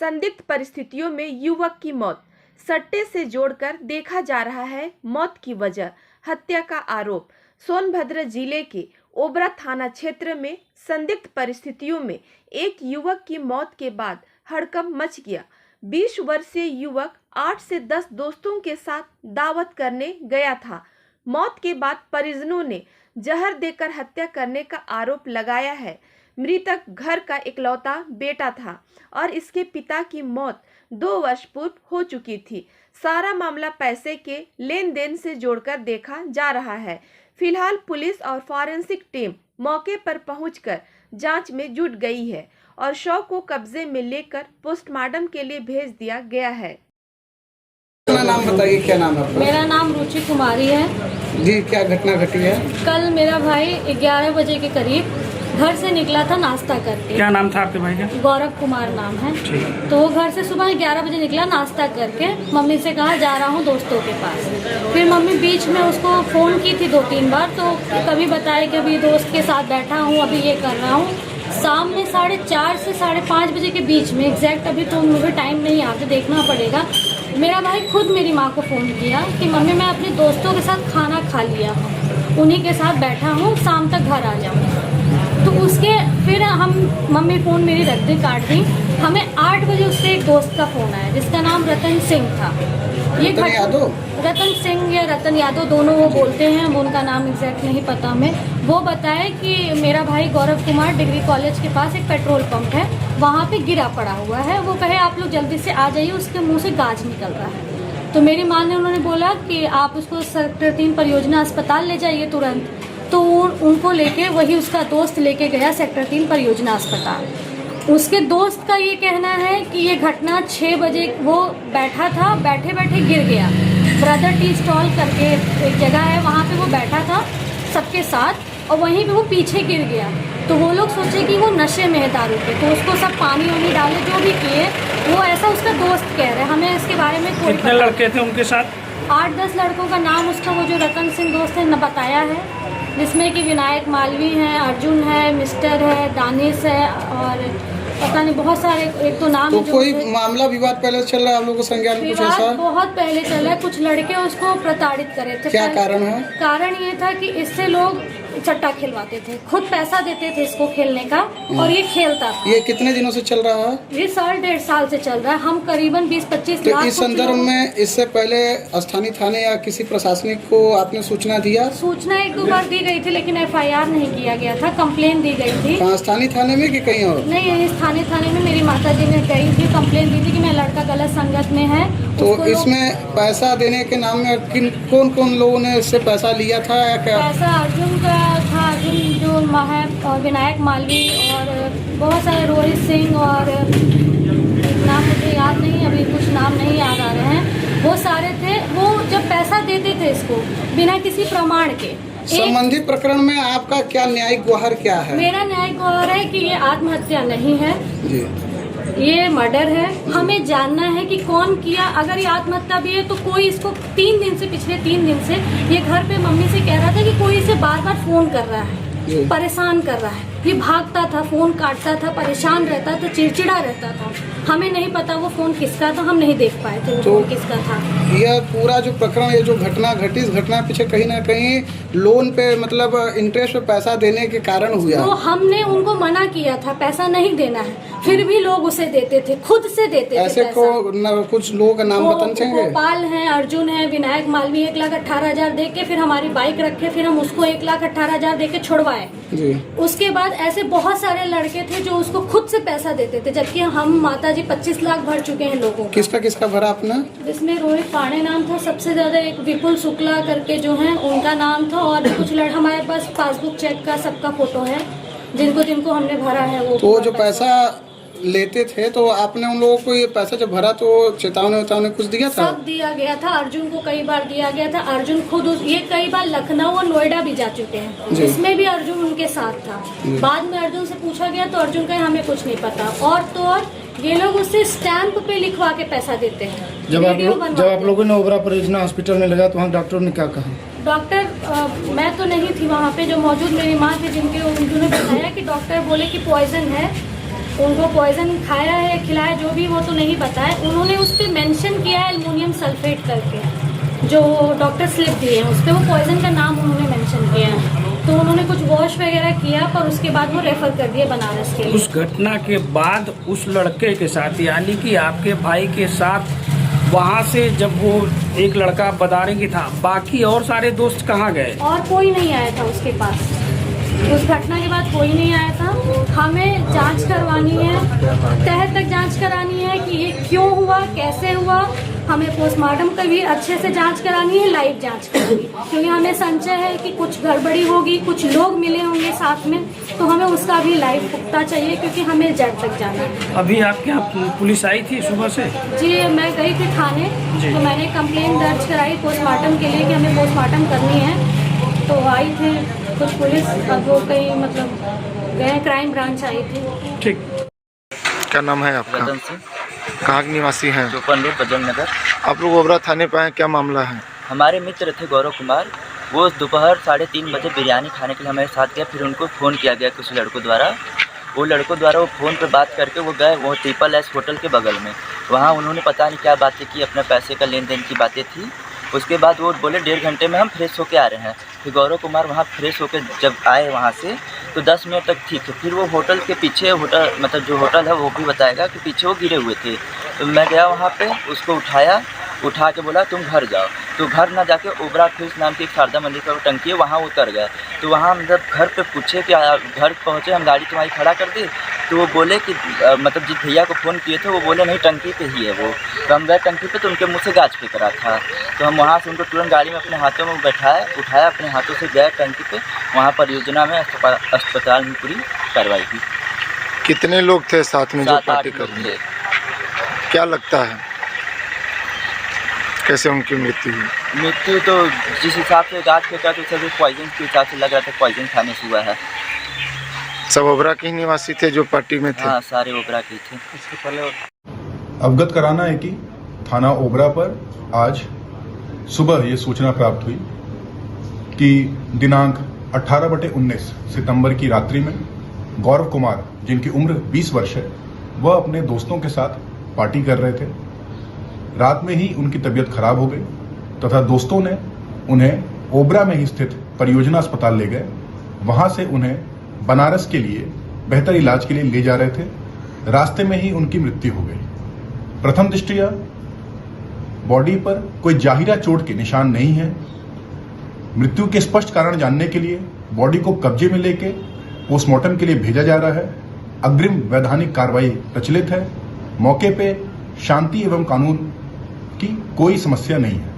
संदिग्ध परिस्थितियों में युवक की मौत, सट्टे से जोड़कर देखा जा रहा है मौत की वजह। हत्या का आरोप। सोनभद्र जिले के ओबरा थाना क्षेत्र में संदिग्ध परिस्थितियों में एक युवक की मौत के बाद हड़कंप मच गया। 20 वर्षीय युवक 8 से 10 दोस्तों के साथ दावत करने गया था। मौत के बाद परिजनों ने जहर देकर हत्या करने का आरोप लगाया है। मृतक घर का इकलौता बेटा था और इसके पिता की मौत 2 वर्ष पूर्व हो चुकी थी। सारा मामला पैसे के लेन देन से जोड़कर देखा जा रहा है। फिलहाल पुलिस और फॉरेंसिक टीम मौके पर पहुंचकर जांच में जुट गई है और शव को कब्जे में लेकर पोस्टमार्टम के लिए भेज दिया गया है। अपना नाम बताइए, क्या नाम है आपका? मेरा नाम रुचि कुमारी है जी। क्या घटना घटी है? कल मेरा भाई 11 बजे के करीब घर से निकला था नाश्ता करके। क्या नाम था आपके भाई का? गौरव कुमार नाम है। तो वो घर से सुबह 11 बजे निकला नाश्ता करके। मम्मी से कहा जा रहा हूँ दोस्तों के पास। फिर मम्मी बीच में उसको फ़ोन की थी 2-3 बार, तो कभी बताया कि अभी दोस्त के साथ बैठा हूँ, अभी ये कर रहा हूँ। शाम में 4:30 से 5:30 बजे के बीच में, एग्जैक्ट अभी तो मुझे टाइम नहीं आता, देखना पड़ेगा, मेरा भाई खुद मेरी माँ को फ़ोन किया कि मम्मी मैं अपने दोस्तों के साथ खाना खा लिया हूँ, उन्हीं के साथ बैठा हूँ, शाम तक घर आ जाऊँ। तो उसके फिर हम मम्मी फ़ोन मेरी रख दी, काट दी। हमें 8 बजे उससे एक दोस्त का फ़ोन आया जिसका नाम रतन सिंह था। ये रतन सिंह या रतन यादव दोनों वो बोलते हैं, उनका नाम एग्जैक्ट नहीं पता हमें। वो बताया कि मेरा भाई गौरव कुमार डिग्री कॉलेज के पास एक पेट्रोल पंप है, वहाँ पे गिरा पड़ा हुआ है। वो कहे आप लोग जल्दी से आ जाइए, उसके मुंह से गाज निकल रहा है। तो मेरी माँ ने उन्होंने बोला कि आप उसको सेक्टर 3 परियोजना अस्पताल ले जाइए तुरंत। तो उनको लेके वही उसका दोस्त लेके गया सेक्टर 3 परियोजना अस्पताल। उसके दोस्त का ये कहना है कि ये घटना 6 बजे वो बैठा था, बैठे बैठे गिर गया। ब्रदर टी स्टॉल करके एक जगह है, वहाँ पे वो बैठा था सबके साथ और वहीं पे वो पीछे गिर गया। तो वो लोग सोचे कि वो नशे में है दारू के, तो उसको सब पानी वानी डाले, जो भी किए वो ऐसा उसका दोस्त कह रहे हैं। हमें इसके बारे में कोई कितने लड़के थे उनके साथ? 8-10 लड़कों का नाम उसका वो जो रतन सिंह दोस्त है न बताया है, जिसमें कि विनायक मालवी हैं, अर्जुन है, मिस्टर है, दानिश है और पता नहीं बहुत सारे, एक तो नाम। तो कोई मामला विवाद पहले चल रहा है आप लोगों को संज्ञान में? कुछ ऐसा बहुत पहले चला है। कुछ लड़के उसको प्रताड़ित करे थे। क्या कारण है? कारण ये था कि इससे लोग सट्टा खिलवाते थे, खुद पैसा देते थे इसको खेलने का और ये खेलता था। ये कितने दिनों से चल रहा है? ये 1.5 साल से चल रहा है। हम करीबन 20-25 लाख। तो इस संदर्भ में इससे पहले स्थानीय थाने या किसी प्रशासनिक को आपने सूचना दिया? सूचना 1-2 बार दी गई थी, लेकिन FIR नहीं किया गया था। कंप्लेन दी गई थी। कहाँ, स्थानीय थाने में कि कहीं और? नहीं, स्थानीय थाने में मेरी माता जी ने गई थी, कंप्लेन दी थी कि मेरा लड़का गलत संगत में है। तो इसमें पैसा देने के नाम में कौन कौन लोगों ने इससे पैसा लिया था या क्या? पैसा अर्जुन का था, अर्जुन जो है, और विनायक मालवी और बहुत सारे, रोहित सिंह और नाम मुझे याद नहीं, अभी कुछ नाम नहीं याद आ रहे हैं, वो सारे थे। वो जब पैसा देते थे इसको बिना किसी प्रमाण के। संबंधित प्रकरण में आपका क्या न्यायिक गुहार क्या है? मेरा न्यायिक गुहार है कि ये आत्महत्या नहीं है जी, ये मर्डर है। हमें जानना है कि कौन किया। अगर ये आत्महत्या भी है तो कोई इसको 3 दिन से, पिछले 3 दिन से ये घर पे मम्मी से कह रहा था कि कोई इसे बार बार फोन कर रहा है, परेशान कर रहा है। ये भागता था, फोन काटता था, परेशान रहता था, चिड़चिड़ा रहता था। हमें नहीं पता वो फोन किसका था, हम नहीं देख पाए थे वो फोन किसका था। यह पूरा जो प्रकरण, ये जो घटना घटी, इस घटना पीछे कहीं ना कहीं लोन पे, मतलब इंटरेस्ट पे पैसा देने के कारण हुआ। तो हमने उनको मना किया था पैसा नहीं देना है, फिर भी लोग उसे देते थे, खुद से देते थे। ऐसे कुछ लोगों का नाम बताना चाहेंगे? गोपाल है, अर्जुन है, विनायक मालवी 1,18,000 दे के फिर हमारी बाइक रखे, फिर हम उसको 1,18,000 दे के छुड़वाए जी। उसके बाद ऐसे बहुत सारे लड़के थे जो उसको खुद से पैसा देते थे, जबकि हम माताजी 25 लाख भर चुके हैं लोगों को। किसका भरा आपने? जिसमें रोहित पांडे नाम था सबसे ज्यादा, एक विपुल शुक्ला करके जो है उनका नाम था, और कुछ हमारे पास पासबुक चेक का सबका फोटो है, जिनको हमने भरा है वो। तो जो पैसा लेते थे तो आपने उन लोगों को ये पैसा जब भरा तो चेतावनी कुछ दिया था? सब दिया गया था। अर्जुन को कई बार दिया गया था। अर्जुन खुद ये कई बार लखनऊ और नोएडा भी जा चुके हैं, इसमें भी अर्जुन उनके साथ था। बाद में अर्जुन से पूछा गया तो अर्जुन कहे हमें कुछ नहीं पता। और तो और ये लोग उससे स्टैंप पे लिखवा के पैसा देते हैं। जब आप लोगों ने ओबरा परियोजना हॉस्पिटल में लगा तो वहाँ डॉक्टर ने क्या कहा? डॉक्टर मैं तो नहीं थी वहाँ पे, जो मौजूद मेरी माँ थी, उन्होंने बताया कि डॉक्टर बोले कि पॉइजन है उनको पॉइजन खाया है खिलाया जो भी वो तो नहीं बताया। उन्होंने उस पर मेंशन किया है एल्युमिनियम सल्फेट करके, जो डॉक्टर स्लिप दिए हैं उस पर वो पॉइजन का नाम उन्होंने मेंशन किया है। तो उन्होंने कुछ वॉश वगैरह किया पर उसके बाद वो रेफर कर दिया बनारस के लिए। उस घटना के बाद उस लड़के के साथ यानी कि आपके भाई के साथ वहाँ से जब वो एक लड़का बदारेंगे था, बाकी और सारे दोस्त कहाँ गए? और कोई नहीं आया था उसके पास। उस घटना के बाद कोई नहीं आया था। हमें जांच करवानी है, तह तक जांच करानी है कि ये क्यों हुआ, कैसे हुआ। हमें पोस्टमार्टम का भी अच्छे से जांच करानी है, लाइव जांच करानी है, क्योंकि हमें संशय है कि कुछ गड़बड़ी होगी, कुछ लोग मिले होंगे साथ में, तो हमें उसका भी लाइव पुख्ता चाहिए क्योंकि हमें जेल तक जाना है। अभी आपके यहाँ पुलिस आई थी सुबह से? जी मैं गई थी थाने, तो मैंने कंप्लेंट दर्ज कराई पोस्टमार्टम के लिए कि हमें पोस्टमार्टम करनी है। तो आई थे कुछ पुलिस, अब वो कहीं मतलब गए, क्राइम ब्रांच आई थी। ठीक। क्या नाम है आपका? रतन सिंह, कहाँ के निवासी हैं? चौपन रोड बजरंग नगर। आप लोग ओबरा थाने पे आए, क्या मामला है? हमारे मित्र थे गौरव कुमार, वो दोपहर 3:30 बजे बिरयानी खाने के लिए हमारे साथ गए। फिर उनको फ़ोन किया गया कुछ लड़कों द्वारा। वो लड़कों द्वारा वो फ़ोन पे बात करके वो गए वो ट्रिपल एस होटल के बगल में। वहाँ उन्होंने पता नहीं क्या बातें की, अपने पैसे का लेन देन की बातें थी। उसके बाद वो बोले 1.5 घंटे में हम फ्रेश होके आ रहे हैं। फिर गौरव कुमार वहाँ फ्रेश होकर जब आए वहाँ से तो 10 मिनट तक ठीक है। फिर वो होटल के पीछे, होटल मतलब जो होटल है वो भी बताएगा कि पीछे वो गिरे हुए थे। तो मैं गया वहाँ पे, उसको उठा के बोला तुम घर जाओ। तो घर ना जाके ओबरा फिल्स नाम की एक शारदा मंदिर का टंकी है, वहाँ उतर गए। तो वहाँ हम जब घर पे पूछे कि घर पहुँचे, हम गाड़ी तुम्हारी खड़ा कर दी। तो वो बोले कि मतलब जिस भैया को फ़ोन किए थे वो बोले नहीं टंकी पे ही है वो। तो हम गए टंकी पे तो उनके मुँह से गाज फेंक रहा था। तो हम वहाँ से उनको तुरंत गाड़ी में अपने हाथों में उठाया, अपने हाथों से गए टंकी पे। वहाँ परियोजना में अस्पताल में पूरी कार्रवाई की। कितने लोग थे साथ में जो 7-8 पार्टी लोग कर रहे थे। थे? क्या लगता है कैसे उनकी मृत्यु हुई? मृत्यु तो जिस हिसाब से गाज फेंका तो सभी पॉइजन के हिसाब से लग रहा था, पॉइजन खाने से हुआ है। सब ओबरा के ही निवासी थे जो पार्टी में थे? हाँ सारे ओबरा के थे। अवगत कराना है कि थाना ओबरा पर आज सुबह ये सूचना प्राप्त हुई कि दिनांक 18/19 सितंबर की रात्रि में गौरव कुमार, जिनकी उम्र 20 वर्ष है, वह अपने दोस्तों के साथ पार्टी कर रहे थे। रात में ही उनकी तबीयत खराब हो गई तथा दोस्तों ने उन्हें ओबरा में ही स्थित परियोजना अस्पताल ले गए। वहां से उन्हें बनारस के लिए बेहतर इलाज के लिए ले जा रहे थे। रास्ते में ही उनकी मृत्यु हो गई। प्रथम दृष्टया बॉडी पर कोई जाहिरा चोट के निशान नहीं है। मृत्यु के स्पष्ट कारण जानने के लिए बॉडी को कब्जे में लेके पोस्टमार्टम के लिए भेजा जा रहा है। अग्रिम वैधानिक कार्रवाई प्रचलित है। मौके पे शांति एवं कानून की कोई समस्या नहीं है।